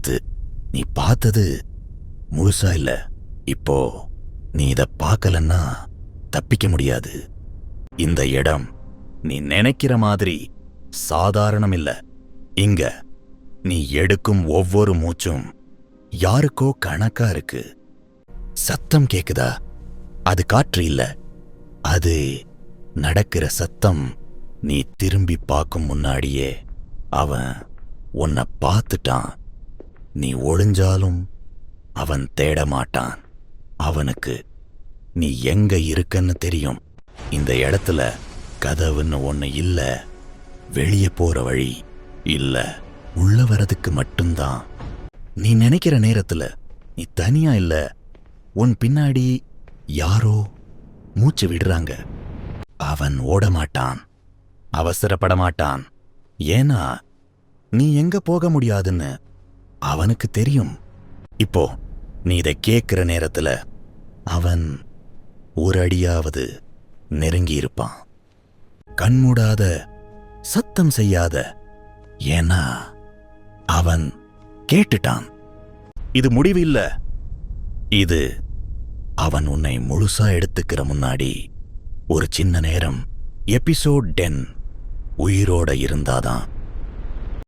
நேத்து நீ பார்த்தது முழுசா இல்ல. இப்போ நீ இத பார்க்கலன்னா தப்பிக்க முடியாது. இந்த இடம் நீ நினைக்கிற மாதிரி சாதாரணம் இல்ல. இங்க நீ எடுக்கும் ஒவ்வொரு மூச்சும் யாருக்கோ கணக்கா இருக்கு. சத்தம் கேக்குதா? அது காற்று இல்ல, அது நடக்கிற சத்தம். நீ திரும்பி பார்க்கும் முன்னாடியே அவன் உன்னை பார்த்துட்டான். நீ ஒளிஞ்சாலும் அவன் தேட மாட்டான். அவனுக்கு நீ எங்க இருக்கன்னு தெரியும். இந்த இடத்துல கதவுன்னு ஒண்ணு இல்ல, வெளியே போற வழி இல்ல, உள்ள வரதுக்கு மட்டும்தான். நீ நினைக்கிற நேரத்துல நீ தனியா இல்ல, உன் பின்னாடி யாரோ மூச்சு விடுறாங்க. அவன் ஓட மாட்டான், அவசரப்பட மாட்டான். ஏன்னா நீ எங்க போக முடியாதுன்னு அவனுக்கு தெரியும். இப்போ நீ இதை கேட்கிற நேரத்துல அவன் ஒரு அடியாவது நெருங்கி இருப்பான். கண்மூடாத, சத்தம் செய்யாத. ஏன்னா அவன் கேட்டுட்டான். இது முடிவு இல்ல, இது அவன் உன்னை முழுசா எடுத்துக்கிற முன்னாடி ஒரு சின்ன நேரம். எபிசோட் 10 உயிரோட இருந்தாதான்